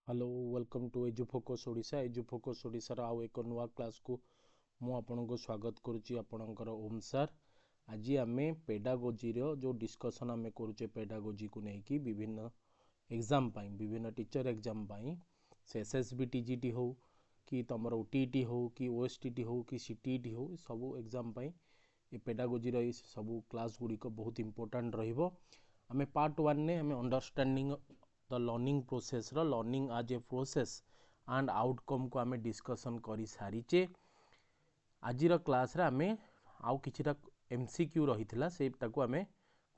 Hello welcome to EduFOCUS Odisha EduFOCUS ओडिशार आउ एक नुआ क्लास को मु आपनको स्वागत करुच्ची आपणकर ओम सर। आज आम पेडागोजी जो डिस्कसन आम करुचे पेडागोजी को लेकिन विभिन्न एग्जाम विभिन्न टीचर एग्जाम से SSB TGT हो कि तुम OTT हो कि OSTT हो कि CTET हो सबू एग्जाम ये पेडागोजी सबू क्लास गुड़िक बहुत इंपोर्टेंट रमें पार्ट 1 ने आम understanding the learning process learning आज ए प्रोसेस एंड आउटकम को आम डिस्कसन कर सारीचे। आज क्लास रे आम आउ किछिटा MCQ रही से आम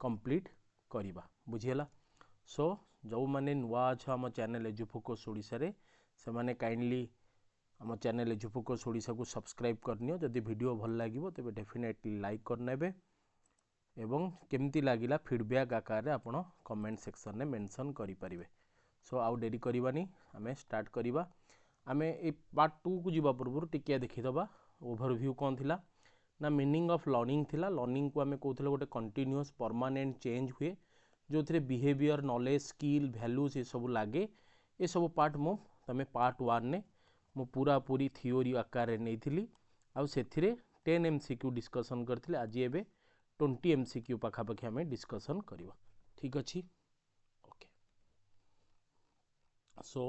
कंप्लीट करवा बुझीगला। सो जो मैंने नुआ अच्छा आम चैनल EduFOCUS ओडिशा रे से माने काइंडली आम चैनल EduFOCUS ओडिशा को सब्सक्राइब करनियो। जदि वीडियो भल लागिवो तेबे डेफिनेटली लाइक करनेबे एवं केमती लगिला फीडबैक आकार रे आपण कमेंट सेक्शन में मेंशन करि परिबे। सो आउ डेरी करबानी आमे स्टार्ट करबा। आमे ए पार्ट 2 को जीवा पूर्व टिके देखिदबा ओवरव्यू कौन थिला ना मीनिंग ऑफ लर्निंग थिला। लर्निंग को आमे कहउथले गोटे कंटीन्यूअस परमानेंट चेंज हुए जो थिरे बिहेवियर नॉलेज स्किल वैल्यूज ये सब लागे। ये सब पार्ट मो तमे पार्ट 1 ने मो पूरा पूरी थ्योरी आकार रे नेइथिली आउ सेथिरे 10 MCQ डिस्कशन करथिले। आज एबे 20 MCQ पाखापाखि आम डिस्कसन करवा। ठीक अच्छी ओके। सो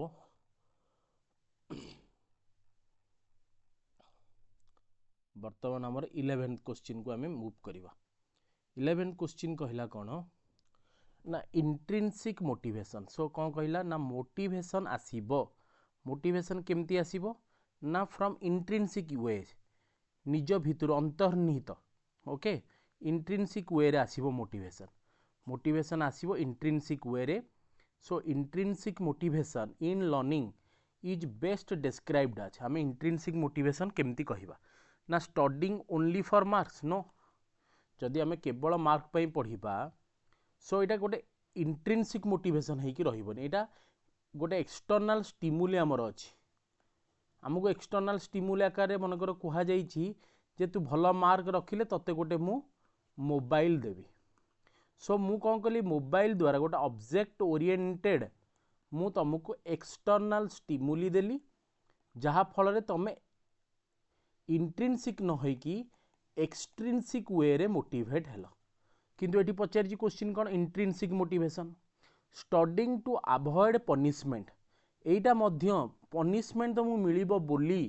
बर्तमान आमर 11th क्वेश्चन को आम मूव करवा। 11th क्वेश्चन कहला कौन ना इंट्रिंसिक मोटिवेशन। सो कौन कहला ना मोटिवेशन आसीबो। मोटिवेशन केमती आसीबो ना फ्रॉम इंट्रिंसिक वे निज भितर अंतर्निहित। ओके इंट्रिंसिक वे रे आसीबो मोटिवेशन। मोटिवेशन आसीबो इंट्रिंसिक वे रे। So intrinsic motivation in learning is best described आज आम इंट्रिंसिक मोटिवेशन केमती कहिबा ना studying only for marks no. जदि आम केवल मार्क पई पढ़िबा सो एटा गोटे इंट्रिंसिक मोटिवेशन हेकी रहिबोनी। एटा गोटे एक्सटर्नल स्टिमुली आमर अछि। आमको एक्सटर्नल स्टिमुली आकार मनकर कुहा जाइछि जे तू भल मार्क रखिले तते गोटे मु मोबाइल देवी। सो मु कौन कली मोबाइल द्वारा गोटे ऑब्जेक्ट ओरिएंटेड मु तुमको एक्सटर्नल स्टिमुली देली जहा फल रे तमे इंट्रिंसिक न होई कि एक्सट्रिंसिक वे रे मोटिवेट हेलो। किंतु एटी पचारि क्वेश्चन कौन intrinsic motivation studying to avoid punishment. एटा मध्य पनिशमेंट तुमको मिलिबो बोली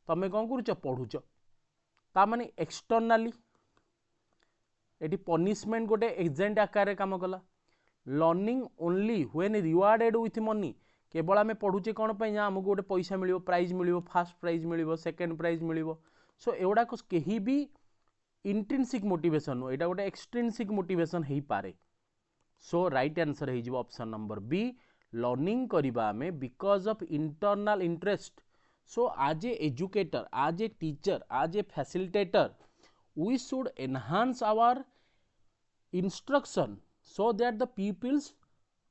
तमे कौन करूछ पढ़ुछ ता माने एक्सटर्नली एटी पनिशमेंट गोटे एजेंट आकार रे काम कला। Learning only when rewarded with money केवल आम पढ़ुचे कौन पे आमको गोटे पैसा मिलिबो प्राइज मिलिबो फर्स्ट प्राइज मिलिबो सेकंड प्राइज मिलिबो। सो एवडा को केही भी इंट्रिंसिक मोटिवेशन नो एटा गोटे एक्सट्रिंसिक मोटिवेशन हेई पारे। सो राइट आंसर हे जिवो ऑप्शन नंबर बी लर्निंग करिबा में बिकॉज ऑफ इंटरनल इंटरेस्ट। सो आज ए एजुकेटर आज ए टीचर आज ए facilitator we should enhance our instruction so that the pupils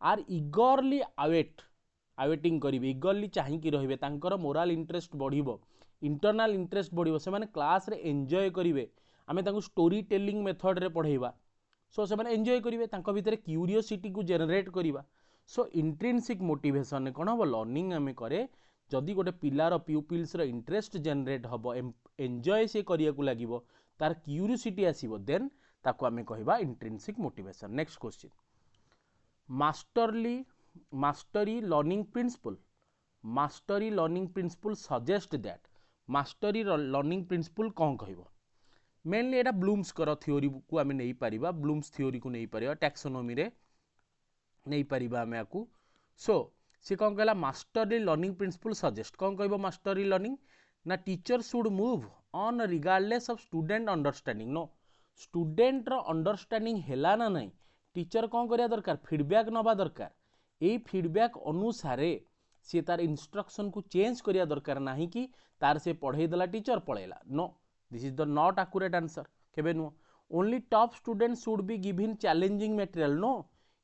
are eagerly awaiting करिवे eagerly चाहि कि रहिबे तांकर मोरल इंटरेस्ट बढ़िबो इंटरनल इंटरेस्ट बढ़िबो से माने क्लास रे एन्जॉय करिवे। आमे तांको स्टोरी टेलिंग मेथड रे पढ़ाइबा सो से माने एन्जॉय करिवे तांको भितरे क्यूरियोसिटी को जनरेट करिबा। सो इंट्रिंसिक मोटिवेशन कोन हो लर्निंग आमे करे जदि गोटे पिलार प्यूपिल्स रो इंटरेस्ट जनरेट हबो एन्जॉय से करिया को लागिवो तार क्यूरियोसिटी आसीबो देन ताको आमे कहबा intrinsic motivation. Next question mastery learning principle. Mastery learning principle suggest that mastery learning principle कौन कहबो मेनली एटा ब्लूम्स कर थ्योरी को आमे नै परिबा ब्लूम्स थ्योरी को नै परिबा टैक्सोनॉमी रे नै परिबा आमे आकू। सो से कौन कहला मास्टरी लर्निंग प्रिंसिपल सजेस्ट कौन कहबो मास्टरी लर्निंग ना teacher should move on regardless of student understanding no student रो अंडरस्टैंडिंग हेला ना नहीं टीचर कौन करिया दरकार फीडबैक नबा दरकार। ए फीडबैक अनुसारे सी तार इंस्ट्रक्शन को चेंज करिया दरकार नाही कि तार से पढ़ाई देला टीचर पळेला no this is the not accurate answer केबे no. Only top student should be given challenging material no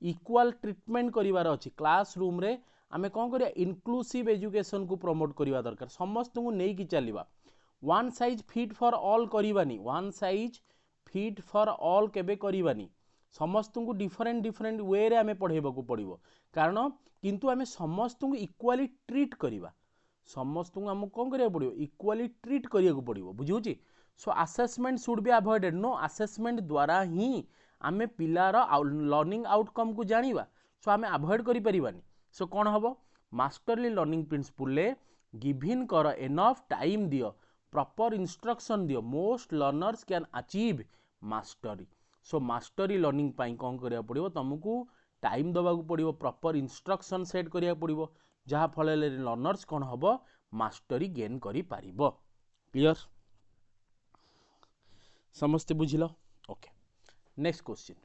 equal treatment करिवार अछि। क्लासरूम रे आमे कौन करिया इनक्लूसिव एजुकेशन को प्रमोट करिवा दरकार समस्त को नै कि चलिबा one size fit for all करिवानी one size fit for all केबे करिवानी समस्त को डिफरेंट डिफरेंट वे रे आमे पढ़ेबा को पड़िबो कारण किंतु आमे समस्त को इक्वाली ट्रीट करिबा समस्त को हम कोन करिया पड़िबो इक्वाली ट्रीट करिया को पड़िबो बुझिउची so assessment should be avoided no assessment द्वारा ही आमे पिलार लर्निंग आउटकम को जानिबा सो आमे अवॉइड करि परिबानी सो कोन हबो मास्टरली लर्निंग प्रिंसिपल ले गिवन कर एनफ टाइम दियो प्रॉपर इंस्ट्रक्शन दियो most learners can achieve mastery so mastery learning पाई कौन करिया पड़िबो तुमको टाइम दबा को पड़िबो प्रॉपर इंस्ट्रक्शन सेट करिया पड़िबो जहा फल लर्नर्स कौन हबो मास्टरी गेन करि पारिबो क्लियर समस्त बुझिलो okay next question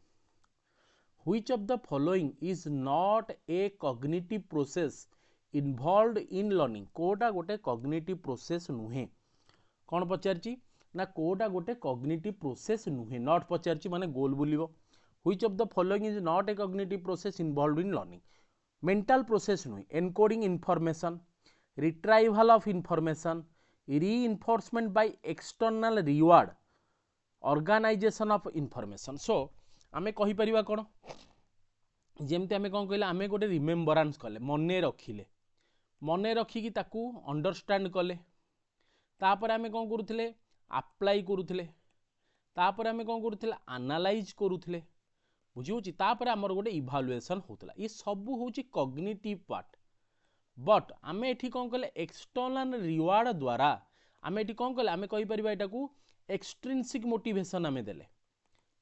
which of the following is not a cognitive process involved in learning कोटा गोटे कॉग्निटिव प्रोसेस नुहे कौन पचारची ना कोटा गोटे कॉग्निटिव प्रोसेस नुहे नॉट पचारची माने गोल बुलिबो which of the following is not a cognitive process involved in learning mental process नुहे encoding information retrieval of information reinforcement by external reward organization of information so आमे कहि परिबा कोन जेमते आमे कोन कहले आमे गोटे रिमेम्बरेंस कले मने रखिकी ताकू अंडरस्टैंड कले तापर आमे कोन करूथिले अप्लाई करूथिले तापर आमे कोन करूथिले एनालाइज करूथिले बुझिउची तापर हमर गोटे इवैल्यूएशन होतला ये सब होची कॉग्निटिव पार्ट बट आमे एठी कोन कहले एक्सटर्नल रिवार्ड द्वारा आमे एठी कोन कहले आमे कहि परिबा एटाकू एक्सट्रिंसिक मोटिवेशन आमे देले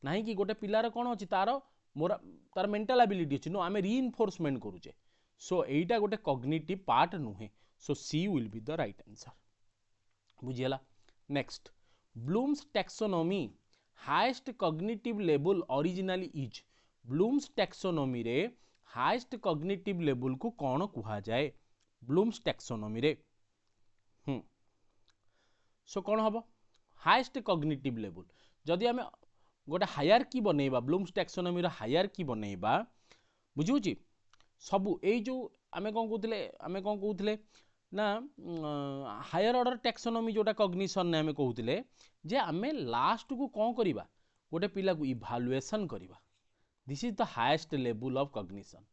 नाही कि गोटे पिलार कोन अछि तार मेंटल एबिलिटी अछि नो आमे रीइंफोर्समेंट करूचे सो एटा गोटे कॉग्निटिव पार्ट नुहे so C will be the right answer बुझियला next Bloom's taxonomy highest cognitive level originally is Bloom's taxonomy रे हाईएस्ट कॉग्निटिव लेवल को कौन कुहा जाए ब्लूम्स टैक्सोनॉमी रे सो कौन हबो हाईएस्ट कॉग्निटिव लेवल जदि आमे गोटे हायरार्की बनेबा ब्लूम्स टैक्सोनॉमी रो हायरार्की बनेबा बुझिउची सबु एई जो आमे कोन कहउथिले ना हायर ऑर्डर टैक्सोनॉमी जोटा कॉग्निशन ने आमे कहउथिले जे आमे लास्ट को कौन करिबा गोटे पिला को इवैल्यूएशन करिबा this is the highest level of cognition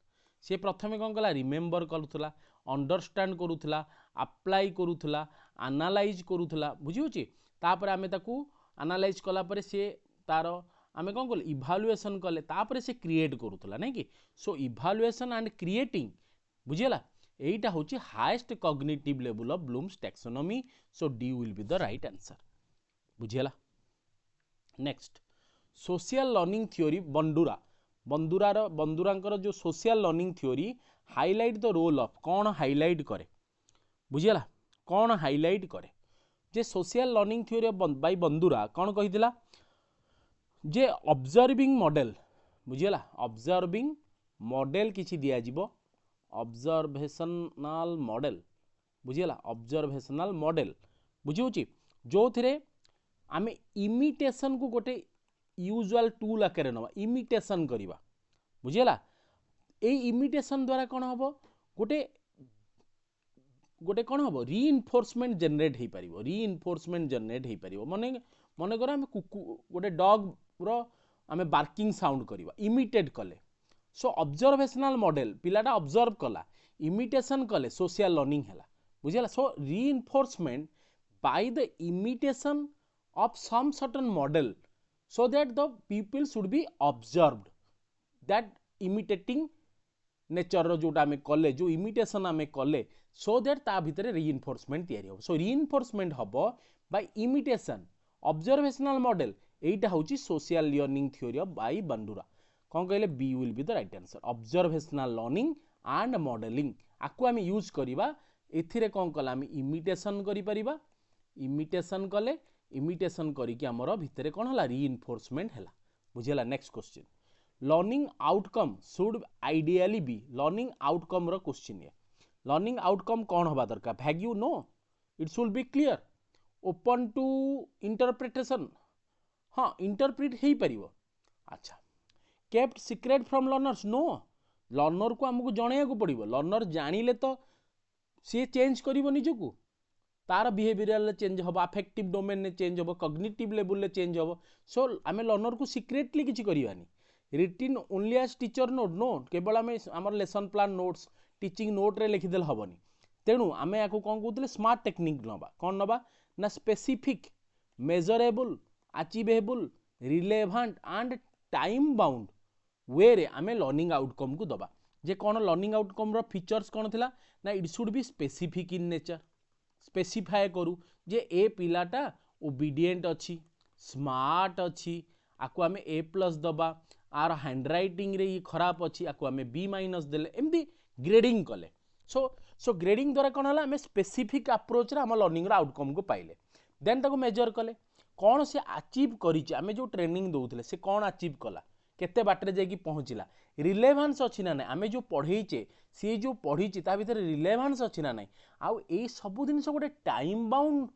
से प्रथमे कौन कला रिमेम्बर करूथला अंडरस्टैंड करूथला अप्लाई करूथला एनालाइज करूथला बुझिउची तापर आमे ताकू एनालाइज कला परे से तार आमे कौन कले इवैल्यूएशन कले तापर से क्रिएट करूथला नै कि सो इवैल्यूएशन एंड क्रिएटिंग बुझियला एटा होची highest cognitive level of Bloom's taxonomy so D will be the right answer बुझियला नेक्स्ट सोशल लर्निंग थ्योरी बंदुरांकर जो social learning theory highlight the role of कौन हाईलाइट करे बुझियला कौन हाईलाइट करे जे social learning theory by Bandura कौन कहिदिला जे ऑब्जर्विंग मॉडल बुझियला ऑब्जर्विंग मॉडल किछि दिया जिवो ऑब्जर्वेशनल मॉडल बुझियला ऑब्जर्वेशनल मॉडल बुझिउची जो थिरे आमे इमिटेशन को गोटे यूजुअल टूल आकारे नवा इमिटेशन करिबा बुझियला ए इमिटेशन द्वारा कोन हबो गोटे कोन हबो रीइंफोर्समेंट जनरेट हे परिबो मने कर आमे गोटे डॉग रो आमे बार्किंग साउंड करिबा इमिटेट कले सो ऑब्जर्वेशनल मॉडल पिलाटा ऑब्जर्व कला इमिटेशन कले सोशल लर्निंग हैला बुझियला so reinforcement by the imitation of some certain model so that the people should be observed that imitating nature रो जोटा में कले जो imitation आमे कले so that ता भितरे reinforcement तैयारी हो so reinforcement हबो by imitation observational model एटा होची social learning theory of by Bandura कौन कहले B will be the right answer observational learning and modeling आकु आमे यूज करिबा एथिरे कौन कला आमे imitation करि परिबा imitation कले इमिटेशन करिक हमर भितरे कोन हला रीइंफोर्समेंट हला बुझियला next question learning outcome should ideally be learning outcome रो क्वेश्चन है लर्निंग आउटकम कोन होबा दरकार value no it should be clear open to interpretation हां इंटरप्रिट हेई परिबो अच्छा kept secret from learners no learner को हमकु जणैया को पड़िबो लर्नर जानिले तो से चेंज करिवो निजकु तार बिहेवियरल चेंज हम अफेक्टिव डोमेन ने चेंज हम कॉग्निटिव लेवल ले चेंज हम सो आमे लर्नर को सीक्रेटली किछि करिवानी written only as teacher note no केवल आम आम lesson plan notes teaching note रे लिखिदेले हेनी तेणु आम या कौन कहते स्मार्ट टेक्निक नवा कौन नवा ना specific measurable achievable relevant and time bound way रे आम लर्निंग आउटकम को दबा जे कौन लर्निंग आउटकम रो फीचर्स कौन थिला ना it should be specific in nature specify करू जे ए पिलाटा ओबीडिएंट अच्छी स्मार्ट अच्छी आपको आम A+ दबा आर हैंडराइटिंग रे ये खराब अच्छी आपको आम B- देले एमती ग्रेडिंग कले सो ग्रेडिंग द्वारा कौन है आम स्पेसिफिक अप्रोच रे आम लर्निंग रो आउटकम को पाइले देन ताको मेजर कले कौन से अचीव करिचे आम जो ट्रेनिंग दौले से कौन अचीव कला केते बाटरे जाइए पहुँचला रिलेवेंस अच्छी ना ना आम जो पढ़ेचे सी जो पढ़ी ता भीतर रिलेवेंस अच्छी ना ना आउ ए सब जिन गोटे टाइम बाउंड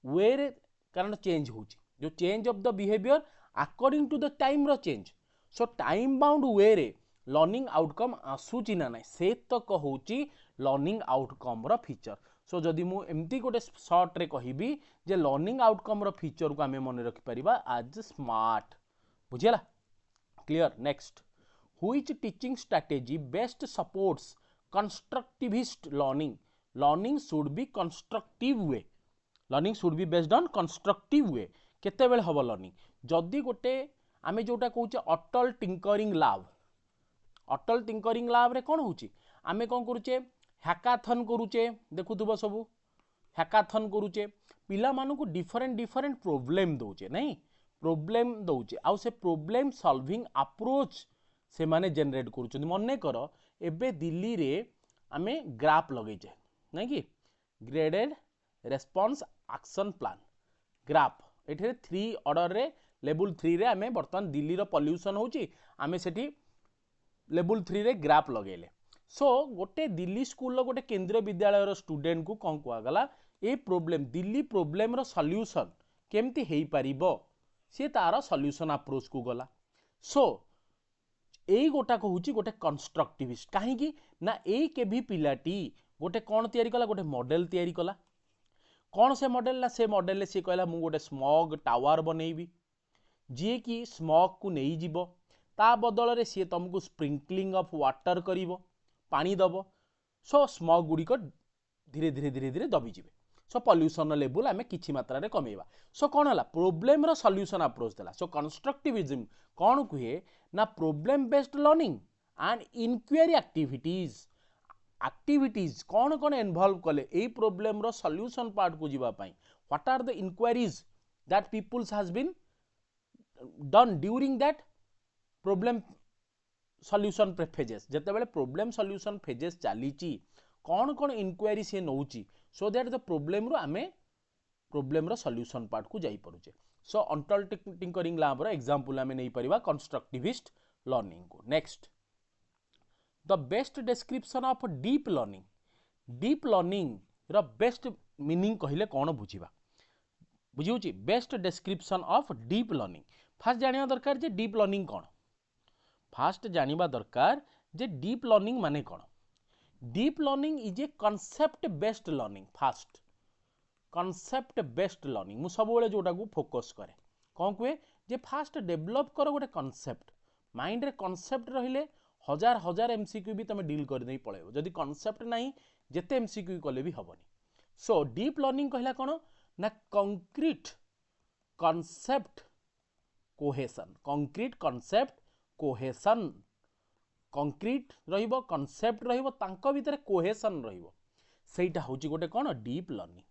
वे रे कारण चेंज हो जो change of the behaviour according to the time रो change so time bound way रे लर्निंग आउटकम आसूची ना ना से तक हूँ लर्निंग आउटकम रो फीचर सो जदि मु एमती गोटे शॉर्ट रे कहिबी जे लर्निंग आउटकम रो फीचर को आम मन रखि परिबा एज स्मार्ट बुझिला clear next which teaching strategy best supports constructivist learning should be constructive way learning should be based on constructive way केते बेले हबो लर्निंग जदि गोटे आमे जोटा कहूचे अटल टिंकरिंग लैब रे कोन होची आमे कोन करूचे हैकाथन करूचे देखुथबो सब हैकाथन करूचे पिला मानु को डिफरेंट प्रॉब्लम दोचे नहीं प्रॉब्लम दोचे आउ से प्रॉब्लम सॉल्विंग अप्रोच से माने जनरेट करूचंदी मने करो एबे दिल्ली रे आमे ग्राफ लगेचे नहीं कि graded response action plan graph एठे 3 ऑर्डर रे लेवल 3 रे आमे बर्तमान दिल्ली रो पॉल्यूशन होची आमे सेठी लेवल 3 रे ग्राफ लगेले सो गोटे दिल्ली स्कूल रो गोटे केंद्रीय विद्यालय रो स्टूडेंट को कोन कुआ गला ए प्रॉब्लम दिल्ली प्रॉब्लम रो सॉल्यूशन केमती हेई परिबो से तार सॉल्यूशन अप्रोच को गला सो एई गोटा कहूची गोटे कंस्ट्रक्टिविस्ट काहे कि ना ए के भी पिलाटी गोटे कोन तयारी कला गोटे मॉडल तयारी कला कौन से मॉडल ना से मॉडल ले से कहला मु गोटे स्मॉग टावर बनेइबी जे कि स्मॉग को नहीं जीवो ता बदल रे सी तुमको स्प्रिंकलिंग ऑफ वाटर करिवो पानी दबो सो स्मॉग गुडी को धीरे धीरे दबी जिवे सो पॉल्यूशन लेवल आमे किछि मात्रा रे कमेबा सो कोन हला प्रॉब्लम रो सॉल्यूशन अप्रोच देला सो कंस्ट्रक्टिविज्म कोन कुहे ना problem based learning and inquiry activities कौन कौन इन्वॉल्व कले ए प्रॉब्लम रो सॉल्यूशन पार्ट को जीवा पाई what are the inquiries that peoples has been done during that problem solution phases जते बेले प्रॉब्लम सॉल्यूशन फेजेस चलीची कौन कौन इंक्वायरी से नौची सो दैट द प्रॉब्लम रो आमे प्रॉब्लम रो सॉल्यूशन पार्ट को जाई परुचे सो अटल टिंकरिंग लैब रो एग्जांपल आमे नै परिबा कंस्ट्रक्टिविस्ट लर्निंग को next the best description of deep learning रो बेस्ट मीनिंग कहिले कौन बुझीबा बुझिउची best description of deep learning fast जानिबा दरकार जे डीप लर्निंग कौन फास्ट जानिबा दरकार जे डीप लर्निंग माने कौन deep learning is a concept based learning fast concept based learning मु सब बेले जोटा को फोकस करे कौन कुए जे फास्ट डेवलप करो गोटे कॉन्सेप्ट माइंड रे कॉन्सेप्ट रहिले हजार एमसीक्यू भी तुम डील कर नहीं पड़ेबो जदि कॉन्सेप्ट नहीं जेते एमसीक्यू कले भी हबनी सो डीप लर्निंग कहला कोन ना कंक्रीट कॉन्सेप्ट कोहेसन कंक्रीट रहिबो कॉन्सेप्ट रहिबो तांको भीतर कोहेसन रहिबो सेटा होची गोटे कोन deep learning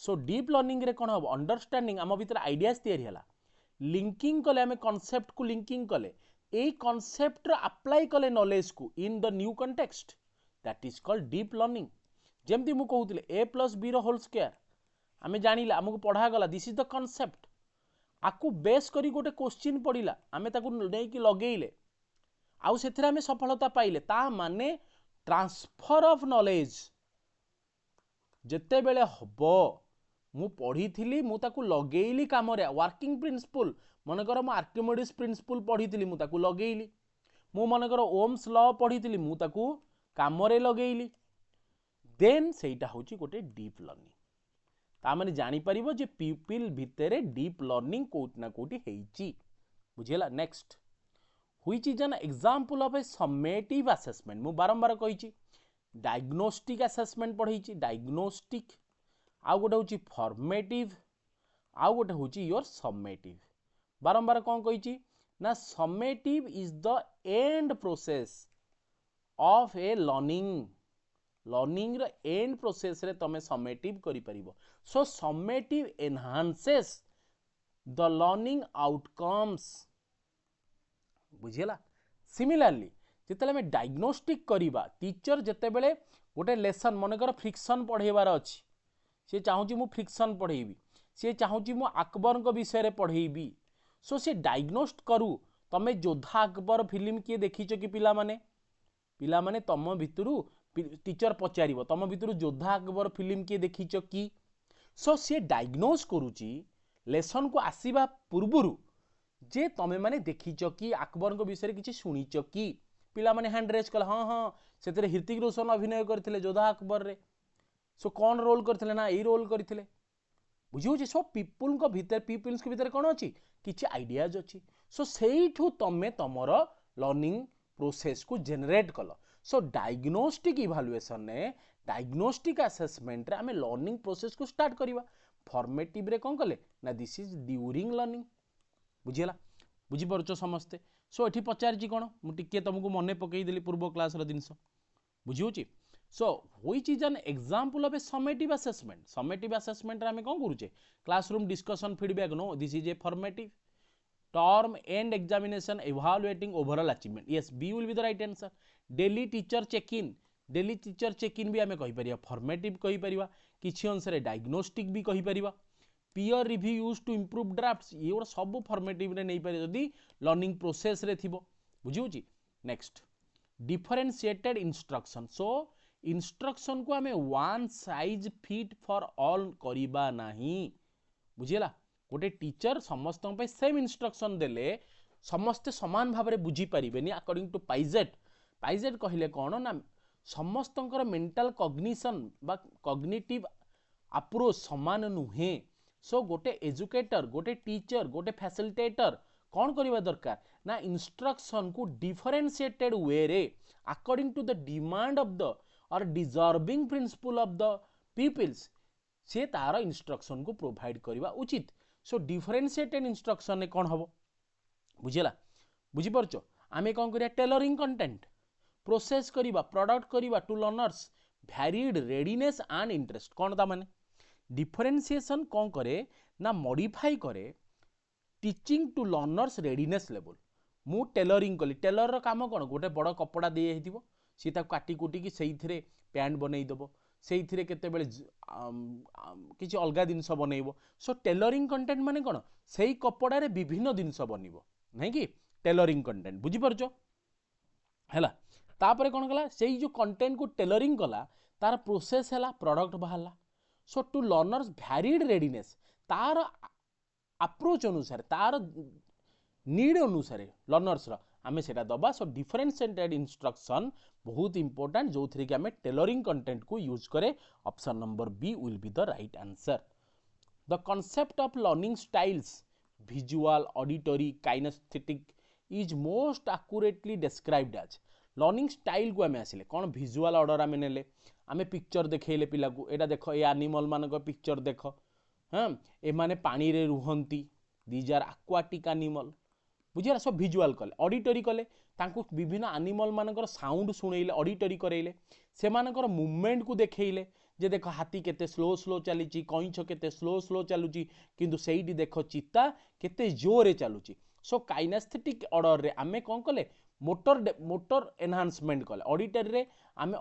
so deep learning रे कोन हबो अंडरस्टैंडिंग आम भीतर आइडियाज तयारी हला लिंकिंग कले आमे कॉन्सेप्ट को लिंकिंग कले ए कॉन्सेप्ट अप्लाई कले नॉलेज को in the new context that is called deep learning जेमती मु कहूतिले a+b रो होल स्क्वायर आमे जानिला हमको पढ़ा गला दिस इज द कॉन्सेप्ट आकु बेस करी गोटे क्वेश्चन पड़िला आमे ताकु नै कि लगेइले आउ सेथरे आमे सफलता पाइले ता माने ट्रांसफर ऑफ नॉलेज जेते बेले हबो मु पढ़ी थिली मु ताकु लगेइली काम रे वर्किंग प्रिंसिपल मन कर मु आर्किमिडीज प्रिंसिपल पढ़ी थिली मु ताकु लगेइली मु मन कर ओम्स लॉ पढ़ी थिली मु ताकु काम रे लगेइली देन सेटा होची गोटे डीप लर्निंग ता माने जानि परिबो जे पीपल भितरे डीप लर्निंग कोट ना कोटी हेची बुझिला next which is an example of a summative assessment मु बारंबार कही डायग्नोस्टिक असेसमेंट पढ़ी डायग्नोस्टिक आउ गोटे हूँ फॉर्मेटिव आउ गोटे हूँ योर समेटिव बारंबार कौन कही ना summative is the end process of a learning रो एंड प्रोसेस रे तमे समेटिव करि परिबो so summative enhances the learning outcomes बुझिला सिमिलरली जिते आम डायग्नोस्टिक करिबा टीचर जेते बेले गोटे लेसन मनकर फ्रिक्शन पढ़ेबार अछि से चाहूँ मु फ्रिक्शन पढ़ेबी सी चाहूँ मु अकबर विषय रे पढ़ेबी सो सी डायग्नोस्ट करू तमे योद्धा अकबर फिल्म किए देखीच कि पिला माने तम भितरु टीचर पचारिबो तम भितरु योद्धा अकबर फिल्म किए देखीच कि सो सी डायग्नोज करूची लेसन को आसीबा पूर्वरु जे तमे माने देखीच कि अकबर विषय किसी शुणीच कि पिला माने हैंड रेज कले हाँ हाँ से ऋतिक रोशन अभिनय करथिले योद्धा अकबर रे सो कौन रोल करथिले ना एई रोल करथिले बुझी सो पीपुल को भीतर पीपल्स के भीतर कौन अच्छी किसी आइडियाज अच्छी सो सेठू तमे तमर लर्निंग प्रोसेस को जेनरेट कल सो डायग्नोस्टिक इवालुएशन ने डायग्नोस्टिक असेसमेंट रे आमे लर्निंग प्रोसेस को स्टार्ट करिवा फॉर्मेटिव रे कौन कले ना दिस इज ड्यूरिंग लर्निंग बुझीला बुझी परछ समस्ते सो एठी पचारची कोन मु टिके तुमको मने पकई देली पूर्व क्लास रो दिनस बुझी होची so which is an example of a summative assessment रे आमे कोन करूचे classroom discussion feedback no this is a formative term end examination evaluating overall achievement yes B will be the right answer daily teacher check in भी आमे कहि परिया formative कहि परिया किछि अंश रे डायग्नोस्टिक भी कहि परिया peer review use to improve drafts ये गोटे सब फॉर्मेटिव रे नहीं पारे जदी लर्निंग प्रोसेस रे थिबो बुझिउची next differentiated instruction so instruction को आमे one size fit for all करिबा नाही बुझिला गोटे टीचर समस्त पे सेम इंस्ट्रक्शन देले समस्ते समान भाव में बुझी पारिबेनी अकॉर्डिंग टू पाइजेट कहले कौन ना समस्तंकर मेंटल कॉग्निशन बा कॉग्निटिव अप्रोच समान नुहे सो गोटे एजुकेटर गोटे टीचर गोटे फैसिलिटेटर कौन करबा दरकार ना इंस्ट्रक्शन को डिफरेंशिएटेड वे रे according to the demand of the और deserving principle of the peoples से तार इंस्ट्रक्शन को प्रोवाइड करबा उचित सो डिफरेंशिएटेड इंस्ट्रक्शन ने कौन हबो बुझिला बुझी परछो आमे कौन करिया टेलरिंग कंटेंट प्रोसेस करिबा प्रोडक्ट करिबा to learners varied readiness and interest कौन ता माने डिफरेंशिएशन कौन करे ना मॉडिफाई करे teaching to learners readiness level मु टेलरिंग कली टेलर रो काम कौन गोटे बड़ कपड़ा दे हेतिबो सी ता काटी कुटी की सेइथिरे पैंट बनै दबो सेइथिरे केते बेले किछि अलगा जिंस बनैबो सो टेलरिंग कंटेंट माने कौन सेई कपड़ा रे विभिन्न जिंस बनिबो नै कि टेलरिंग कंटेंट बुझी परछो हैला तापरे कौन कला सेई जो कंटेंट को टेलरिंग कला तार प्रोसेस हैला प्रोडक्ट बाहरला so to learners varied readiness तार अप्रोच अनुसार तार नीड अनुसार लर्नर्स रो आमे सेटा दबा सो डिफरेंशिएटेड इंस्ट्रक्शन बहुत इंपोर्टेंट जो थी कि आमे टेलरिंग कंटेंट को यूज करे option number B will be the right answer the concept of learning styles visual auditory kinesthetic is most accurately described as learning style को आमे आसिले कौन विजुअल ऑर्डर आमे नेले आमे पिक्चर देखेले पिला को एटा देखो ए एनिमल मान को पिक्चर देखो हाँ ए माने पानी रे रुहंती दीज आर एक्वाटिक एनिमल बुझिला सब विजुअल कले ऑडिटरी कले तांको विभिन्न एनिमल मानकर साउंड सुनेइले ऑडिटरी करेइले से मानकर मूवमेंट को देखेइले जे देखो हाथी केते स्लो चलीची कइंछ केते स्लो चलुची किंतु सेइडी देखो चित्ता केते जोरे चलुची सो काइनेस्थेटिक ऑर्डर रे आमे कोन कले मोटर एनहांसमेंट कले ऑडिटरी रे आमे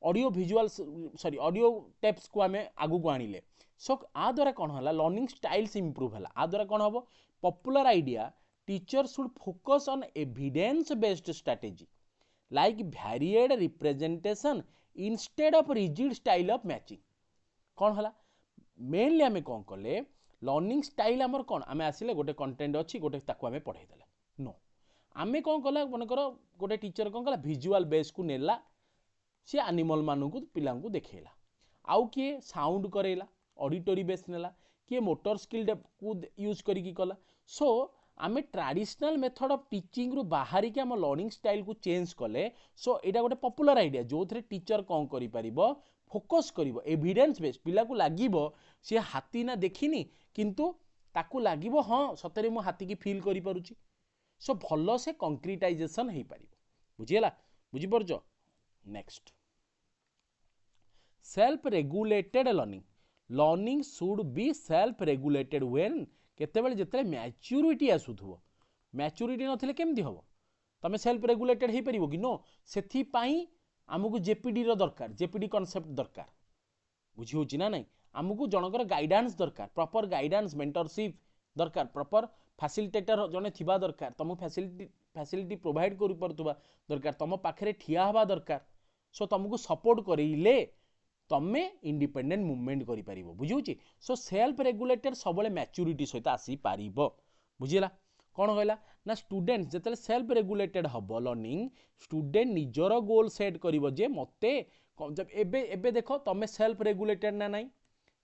audio visual sorry audio tapes को आमे आगु को आनिले सो आ द्वारा कौन है लर्निंग स्टाइल्स इंप्रूव है आ द्वारा कौन हम popular idea teacher should focus on evidence based strategy like varied representation instead of rigid style of matching कौन है मेनली आमे कौन कले लर्निंग स्टाइल आमर कौन आमे आसिले गोटे कंटेंट अच्छी गोटे ताको आमे पढ़ाई देला नो आमे कौन कला मनकर गोटे टीचर कौन कला विजुअल बेस को नेला सी एनिमल मानू पिला देखला आउ किए साउंड करेला ऑडिटरी बेस नेला किए मोटर स्किल को यूज करिकी कला सो आमे ट्रेडिशनल मेथड ऑफ टीचिंग रु बाहरी के हम लर्निंग स्टाइल को चेंज कले सो एटा गोटे पॉपुलर आइडिया जो थे टीचर कौन करि परिबो फोकस करिवो एविडेंस बेस्ड पिला को लागिवो से हाथी ना देखिनी किंतु ताकू लागिवो हां सतरे मु हाथी की फील करि पारुची सो भलो से कंक्रीटाइजेशन हे पारिबो बुझियला बुझि परजो next self regulated learning learning should be self regulated when केतेबेले जेते मैच्योरिटी आसुथबो मैच्योरिटी नथिले केमती हबो तमे सेल्फ रेगुलेटेड हे परिबो कि नो सेथि पई आमको जेपीडी रो दरकार जेपीडी कांसेप्ट दरकार बुझी होची ना नहीं आमको जनकर गाइडेंस दरकार प्रॉपर गाइडेंस मेंटरशिप दरकार प्रॉपर फैसिलिटेटर जने थिबा दरकार तुम फैसिलिटी प्रोवाइड करि परतुबा दरकार तुम पाखरे ठिया हवा दरकार सो तुमको सपोर्ट करिले तमे इंडिपेंडेंट मूवमेंट करि परिबो बुझी होची सो सेल्फ रेगुलेटेड सबले मैच्योरिटी सहित आसी पारिबो बुझिला कौन कहला ना स्टूडेंट जिते सेल्फ रेगुलेटेड हम लर्निंग स्टूडेंट निजर गोल सेट करिवो जे मते जब एबे एबे देखो तमे सेल्फ रेगुलेटेड ना नहीं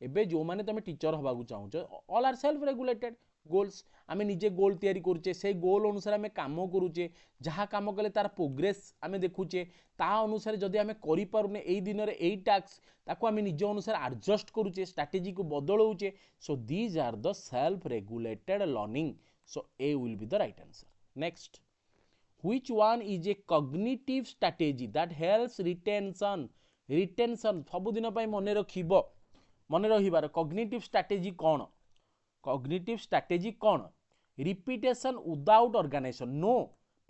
एबे जो माने तमे टीचर हवा को चाहू all are self regulated goals आमे निजे गोल तैयारी करूचे से गोल अनुसार आमे काम करूचे जहाँ काम कले तार प्रोग्रेस आमे देखुचे ता अनुसार जदि आमे करि पारुने एई दिन रे एई टास्क ताको आमे निज अनुसार एडजस्ट करूचे स्ट्रेटजी को बदलौचे so these are the self regulated learning so A will be the right answer. Next, which one is a cognitive strategy that helps retention सब दिन पाई मने रखिबो मने रहिबार cognitive strategy कौन cognitive strategy कौन repetition without organization no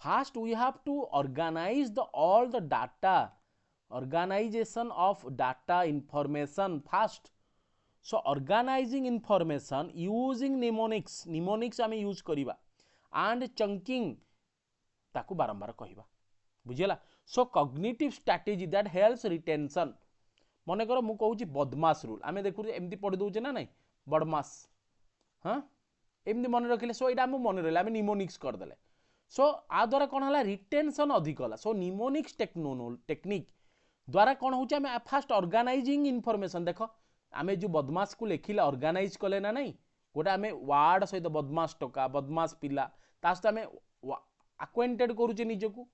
first we have to organize all the data organization of data information first so organizing information using mnemonics आमे use करिबा and chunking ताकू बारंबार कहिबा बुझियला so cognitive strategy that helps retention मने करो मु कहूची बदमाश रूल आमे देखु एमती पढ़ी दउचे ना नहीं बदमाश हां एमती मन रखिले सो एटा हम मन रहले आमे निमोनिक्स कर देले सो आ द्वारा कोन हला रिटेंशन अधिक होला सो निमोनिक्स टेक्निक द्वारा कोन होची आमे फास्ट ऑर्गेनाइजिंग इंफॉर्मेशन देखो आमे जो बदमाश को लेखिले ऑर्गेनाइज कले ना नहीं गोटे आमे वार्ड सहित बदमाश टोका बदमाश पिला तास्त आमे अक्वेंटेड करूचे निजको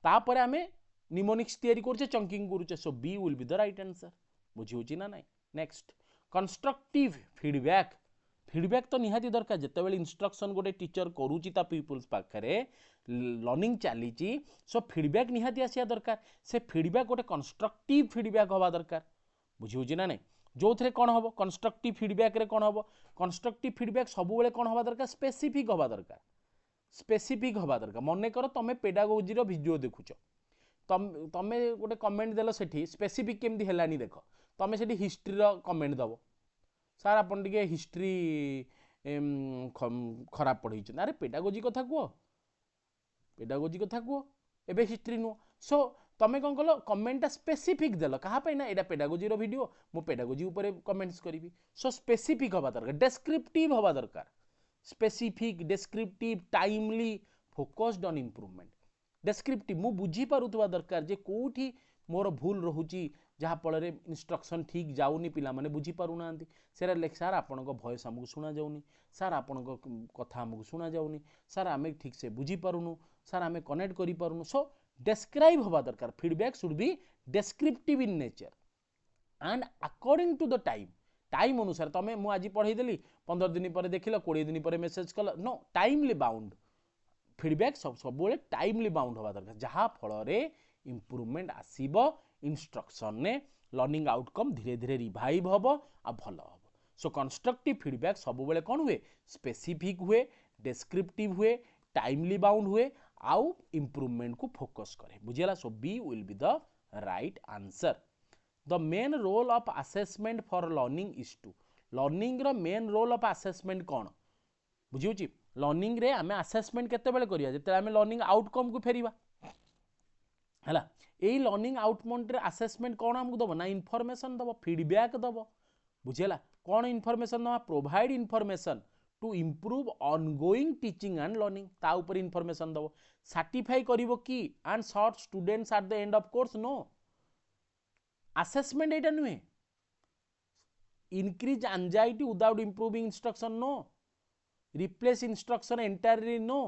तापर आमे निमोनिक्स तैयारी करूचे चंकिंग करूचे so B will be the right answer बुझी होची ना नहीं नेक्स्ट कंस्ट्रक्टिव फीडबैक तो निहाती दरकार जते बेले इंस्ट्रक्शन गोटे टीचर करूची ता पीपल्स पाखरे लर्निंग चलीची सो फीडबैक निहाती आसिया दरकार से फीडबैक गोटे कंस्ट्रक्टिव फीडबैक होबा दरकार बुझी होची ना नहीं जो थे कौन हम कंस्ट्रक्टिव फीडबैक रे कौन हम कंस्ट्रक्टिव फीडबैक सब बेले कौन हवा दरकार स्पेसिफिक हवा दरकार मन कर तुम पेडागोजी रो वीडियो देखुच तमे गोटे कमेंट देलो सेठी स्पेसिफिक केमती हेलानी देख तमे सेठी हिस्ट्री रो कमेंट दबो सर आपन टिके हिस्ट्री खराब पढ़ी अरे पेडागोजी कथा को एबे हिस्ट्री नु सो तमे कौन कल कमेंटा स्पेसिफिक देल कहा ना एटा पेडागोजी रो वीडियो मु पेडागोजी ऊपर कमेंट्स करी सो स्पेसिफिक हवा दरकार डेस्क्रिप्टिव हवा दरकार specific descriptive timely focused on improvement descriptive मु बुझी पारुतवा दरकार जे कोठी मोर भूल रहुची जहाँ फल इंस्ट्रक्शन ठीक जाऊनी पिला माने बुझी पारुना सेरा लेख सार आपण भॉइस आमको सुना जाऊनी सार आपण कथा आमको सुना जाऊनी सार आमे ठीक से बुझी पारुनु सार आमे कनेक्ट करि पारुनु सो describe हवा दरकार feedback should be descriptive in nature and according to the time अनुसार तमे मु आज पढ़ाई देली 15 दिन पर देखिल 20 दिन पर मेसेज कल नो टाइमली बाउंड फीडबैक सब बोले टाइमली बाउंड हवा दरकार जहाँ फल रे इंप्रूवमेंट आसीबो इंस्ट्रक्शन ने लर्निंग आउटकम धीरे धीरे रिवाइव हबो आ भलो हबो सो कंस्ट्रक्टिव फीडबैक सब बेले कोन हुए स्पेसिफिक हुए डेस्क्रिप्टिव हुए टाइमली बाउंड हुए आउ इंप्रूवमेंट को फोकस करे बुझियला so B will be the right answer the main role of assessment for learning is to learning रो मेन रोल ऑफ असेसमेंट कौन बुझिउची लर्निंग रे आमे असेसमेंट केते बेले करिया जेते आमे लर्निंग आउटकम को फेरिबा हला एई लर्निंग आउटकम रे असेसमेंट कौन हमको दबो ना इंफॉर्मेशन दबो फीडबैक दबो बुझियला कौन इंफॉर्मेशन दबा provide information to improve ongoing teaching and learning ता ऊपर इंफॉर्मेशन दबो सर्टिफाई करिवो की and short students at the end of course no assessment एटा नुहे increase anxiety without improving instruction no replace instruction entirely no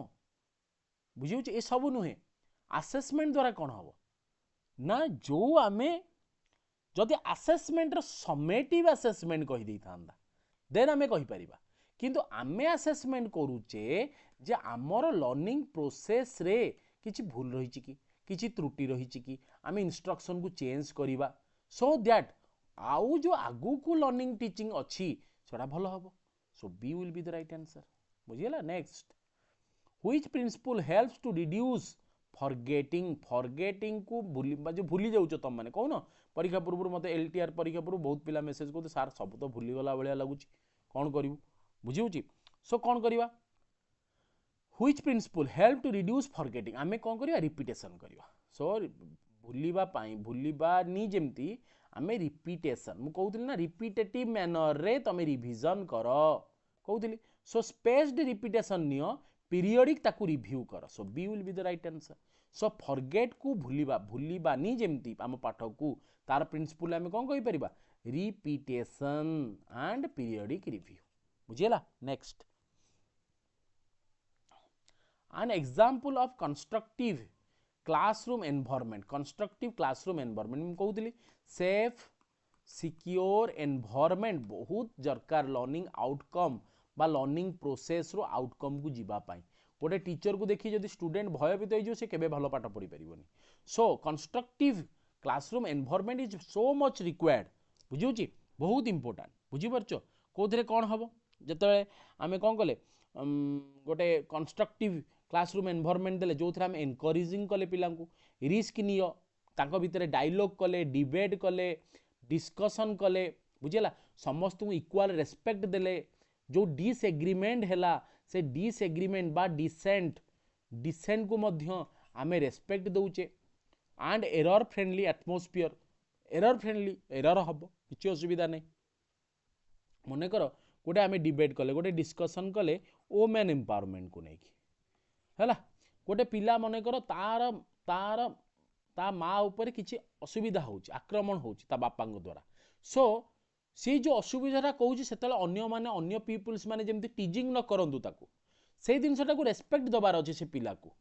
बुझे ए सब नुहे असेसमेंट द्वारा कौन हम ना जो आमे जदि असेसमेंट समेटिव असेसमेंट कहि दै थांदा देन आमे कहि परिबा किंतु आमे असेसमेंट करूचे जे आमर लर्निंग प्रोसेस रे किछि भूल रही कि किछि त्रुटि रही कि आमे इंस्ट्रक्शन को चेंज करिबा सो दैट आउ जो आगु को लर्निंग टीचिंग अच्छी सेटा भलो हबो so B will be the right answer बुझियला next which principle helps to reduce forgetting को भूली जाउछ तुम माने कहून परीक्षा पूर्व मत एलटीआर परीक्षा पूर्व बहुत पिला मेसेज को सार सब तो भूली गला भाया लगुच कौन करू बुझी सो कौन करवा which principle help to reduce forgetting आमे कौन करवा रिपीटेशन करवा सो भूलिबा नी जेमती आमे रिपीटेशन मु कहउतली ना रिपीटेटिव मैनर रे तमे रिवीजन कर कहउतली सो स्पेस्ड रिपीटेशन नियो पीरियडिक ताकू रिव्यू कर so B will be the right answer so forget को भूलिबा नी जेमती आम पाठ को तार प्रिंसिपल आमे कौन कहि परिबा रिपीटेशन एंड पीरियडिक रिव्यू बुझियला next an example of constructive classroom environment मैं कहूली सेफ सिक्योर एनवायरनमेंट बहुत दरकार लर्निंग आउटकम बा लर्निंग प्रोसेस रो आउटकम को जीवा पाई गोटे टीचर को देखि जदि स्टूडेंट भयभीत हो से केबे भलो पाठ पढ़ी परिबोनी so constructive classroom environment is so much required बुझुची बहुत इंपोर्टेंट बुझी परछो कोथरे कोन हबो जतले आमे कोन कले गोटे कंस्ट्रक्टिव क्लासरूम एनवायरनमेंट देले जो थरा हम एनकरेजिंग कले पिला को रिस्क नियो ताको भितरे डायलॉग कले डिबेट कले डिस्कशन कले बुझेला समस्त को इक्वल रेस्पेक्ट देले जो डिसएग्रीमेंट हैला से डिसएग्रीमेंट बा डिसेंट को मध्य आमे रेस्पेक्ट दउचे and error friendly atmosphere error हबो किछि असुविधा नै मने करो गोटे आमे डिबेट कले गोटे डिस्कशन कले वुमेन एम्पावरमेंट को नै हैला गोटे पिला मने करो ता माँ ऊपर किसी असुविधा होची आक्रमण होची ता बापा द्वारा सो सी जो असुविधा कहूँ से अन्य माने अन्य पीपुल्स माने जेमती टीजिंग न करंतु ताकू से जिनसटा को रेस्पेक्ट दबार अच्छे से पिला को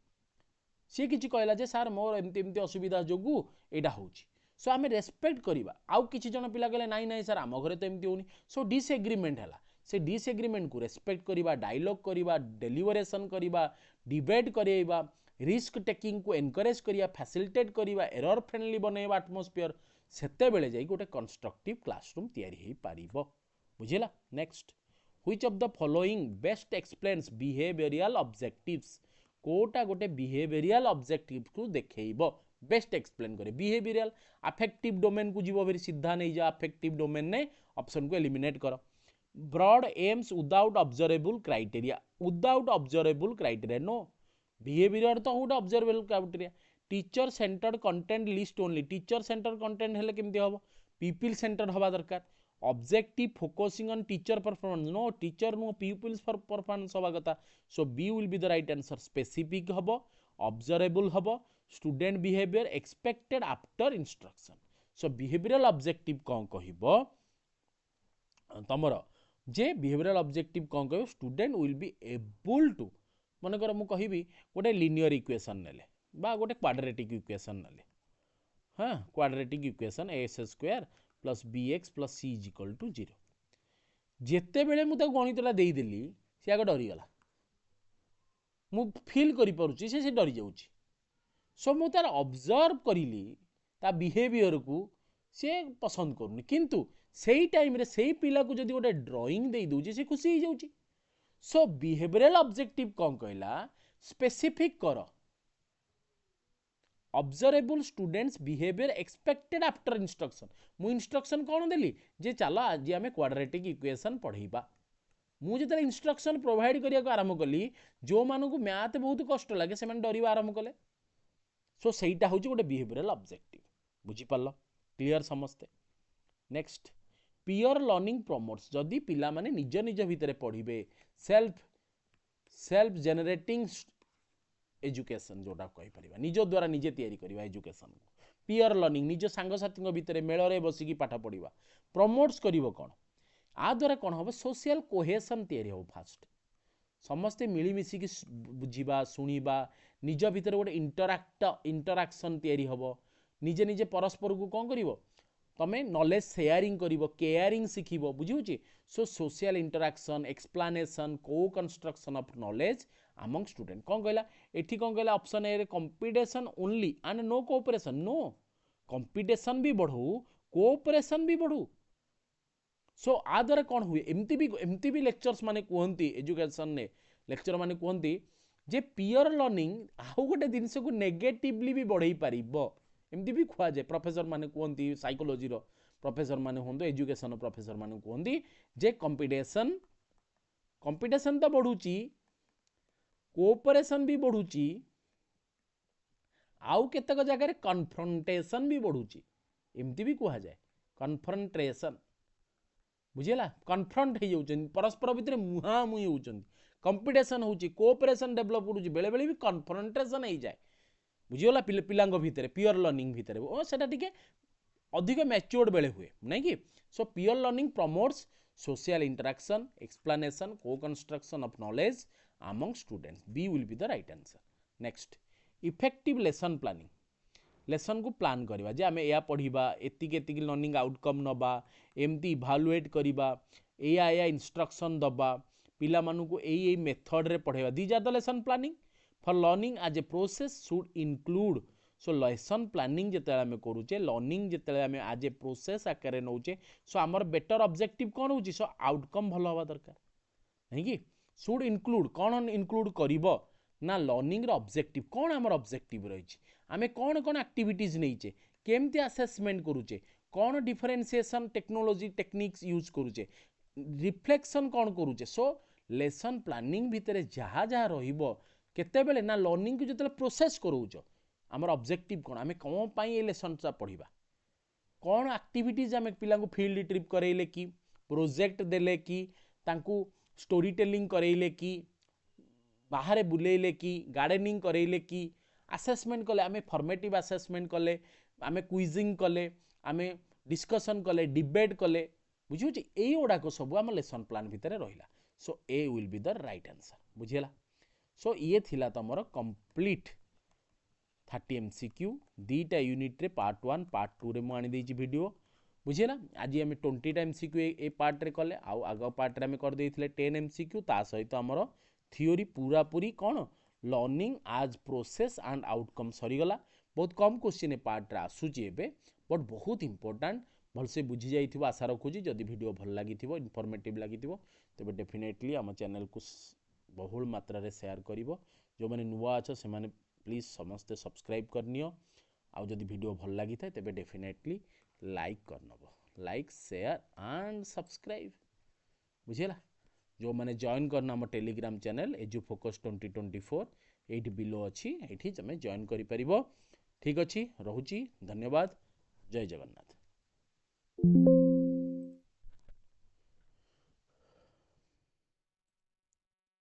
सी किछि कहला जे सार मोर एमती एमती असुविधा जोगु एडा होची सो आमे रेस्पेक्ट करिबा आउ किछि जन पिला कहले नाइ नाइ सर आम घरे तो एमती होनी सो डिसएग्रीमेंट हैला से डिसएग्रीमेंट को रेस्पेक्ट करिबा डायलॉग करिबा डेलिवरेशन करिबा डिबेट करिबा रिस्क टेकिंग को एनकरेज करिया फैसिलिटेट करिबा एरर फ्रेंडली बनेबा एटमॉस्फियर सेते बेले जाई गोटे कंस्ट्रक्टिव क्लासरूम तैयारी हेई पारिबो बुझिला next which of the following best explains behavioural objectives कोटा गोटे बिहेवियरल ऑब्जेक्टिव को देखैबो बेस्ट एक्सप्लेन करे बिहेवियरल अफेक्टिव डोमेन को जीवो भेरी सीधा नहीं जा अफेक्टिव डोमेन ने ऑप्शन को एलिमिनेट करो broad aims without observable criteria no behaviour तो गोटे observable criteria teacher centred content list only teacher centre content हेले केमती हबो पीपल सेंटर हवा दरकार objective focusing on teacher performance no teacher no peoples for performance हवा कथा so B will be the right answer specific हबो observable हबो student behaviour expected after instruction so behavioural objective कौन कहबो तमरो जे बिहेवियरल ऑब्जेक्टिव कौन कहबो student will be able to मन कर मु कहिबी गोटे लिनियर इक्वेशन नेले बा गोटे क्वाड्रेटिक इक्वेशन नेले हाँ quadratic equation a² + bx + c = 0 जेते बेले मु ताको गणितला देई देली से आगे डरी गला मु फील करि परुची से डरी जाउची सो मु तार ऑब्जर्व करिली ता बिहेवियर को से पसंद करूनी किंतु सेही टाइम रे सेही पिला को जदी गोटे ड्राइंग देई दोची से खुशी हो जाउची सो बिहेवियरल ऑब्जेक्टिव कौन कहला स्पेसिफिक कर observable students behaviour expected after instruction मु इंस्ट्रक्शन कौन देली जे चलो आज आमे क्वाड्रेटिक इक्वेशन पढ़ेबा मु जेते इंस्ट्रक्शन प्रोवाइड करिया को आरंभ कली जो मानु को मैथ बहुत कष्ट लागे से माने डरिबा आरंभ कले सो सेटा होची गोटे बिहेवियरल ऑब्जेक्टिव बुझी पारलो क्लियर समस्ते नेक्स्ट पीयर लर्निंग प्रमोट्स जदि पिला माने निज निज भितरे पढ़िबे सेल्फ जेनरेटिंग एजुकेशन जोटा कहि परिबा निज द्वारा निजे तैयारी करिबा एजुकेशन पीयर लर्निंग निज सांग साथी भितरे मेल रे बसिकी पाठ पढ़िबा प्रमोट्स करिवो कोन आ द्वारा कोन होबो सोशल कोहेशन तैयारी हो फास्ट समस्ते मिलमिशी बुझा शुणा निज भितर गोटे इंटराक्शन तैयारी हम निजे निजे परस्पर को कौन कर तमें नॉलेज शेयरिंग कर केयरिंग शिख बुझे so social interaction explanation co construction of knowledge among student कौन कहला एठी कौन कहला option A competition only and no cooperation no competition भी बढ़ू कोऑपरेशन भी बढ़ू सो आ द्वारा कौन हुए एमती भी लेक्चर्स माने कहती एजुकेशन ने लेक्चर माने कहती जे पीयर लर्निंग आउ गोटे जिनस को नेगेटिवली भी बढ़ई पार एमती भी खुआ जाए प्रोफेसर माने कहती साइकोलॉजी रो प्रोफेसर माने होंदो एजुकेशन प्रोफेसर माने कहती जे कंपटीशन तो बढ़ुची कोऑपरेशन भी बढ़ुची आउ केतक जगह कन्फ्रंटेशन भी बढ़ुची एमती भी कह जाए कन्फ्रंटेशन बुझेला कन्फ्रंट हो जाउछन परस्पर भितर मुहामुही होउछन कंपटीशन होउची कोऑपरेशन डेवलप होउची बेले बेले भी कन्फ्रंटेशन हो जाए बुझीगला पिलांग भितर पियर लर्निंग भितर ओ सेटा टिके अधिक मैच्योर्ड बेले हुए नहीं कि so peer learning promotes social interaction explanation को construction of knowledge among students B will be the right answer next effective lesson planning lesson को प्लान करवा जे आमे या पढ़िबा एतिक एतिक लर्निंग आउटकम नबा एमती इभालुएट करबा या इंस्ट्रक्शन दबा पिला मानु को एई मेथड रे पढ़ेबा these are the lesson planning for learning as a process should include so lesson planning जेते आमे करूचे लर्निंग जेते आमे एज ए प्रोसेस आकारे नउचे सो हमर बेटर ऑब्जेक्टिव कोन होची सो आउटकम भलो हवा दरकार नहीं कि शुड इनक्लूड कौन इनक्लूड करिबो ना लर्निंग रो ऑब्जेक्टिव कौन हमर ऑब्जेक्टिव रही आमे कौन कौन एक्टिविटीज नहींचे केमती असेसमेंट करूचे कौन डिफरेंशिएशन टेक्नोलॉजी टेक्निक्स यूज करूचे रिफ्लेक्शन कौन करूचे सो लेसन प्लानिंग भितर जहाँ जहाँ रहिबो केते बेले ना लर्निंग को जते प्रोसेस करूचो हमर ऑब्जेक्टिव कौन आमे कौन पाई ए लेसन सा पढ़िबा कौन एक्टिविटीज आमे पिला को फील्ड ट्रिप करेले की प्रोजेक्ट देले की तांकू स्टोरी टेलिंग करेले कि बाहर बुलेले कि गार्डनिंग करेले कि असेसमेंट कले आमे फॉर्मेटिव असेसमेंट कले आमे क्विजिंग कले आमे डिस्कशन कले डिबेट कले बुझुची एई ओडाको सब आम लेसन प्लान भितर रहिला so A will be the right answer बुझिला सो ये थिला तमरो कंप्लीट 30 एमसीक्यू दीटा यूनिट रे पार्ट 1 पार्ट 2 रे मु आनी देछि वीडियो बुझेला आज आम 20 एमसीक्यू ए पार्ट रे कले आउ आग पार्ट रे आम कर देथिले 10 एमसीक्यू ता सहित हमर थियोरी पूरा पूरी कौन लर्निंग आज प्रोसेस एंड आउटकम सरीगला बहुत कम क्वेश्चन पार्ट रे आसुची एबे बट बहुत इंपोर्टेंट भलसे बुझी जाइथिबो आशा रखुची जदि वीडियो भल लागिथिबो इनफॉर्मेटिव लागिथिबो तबे डेफिनेटली हम चैनल को बहुल मात्रा रे शेयर करिवो जो माने नुवा अछ से माने प्लीज समस्त सब्सक्राइब करनियो आउ जदि वीडियो भल लागि थाए तबे डेफिनेटली लाइक करनबो लाइक शेयर एंड सब्सक्राइब बुझेला जो माने जॉइन करना हम टेलीग्राम चैनल EduFOCUS 2024 एठी बिलो अछि एठी तमे जॉइन करि परिबो ठीक अछि रहुची धन्यवाद जय जगन्नाथ।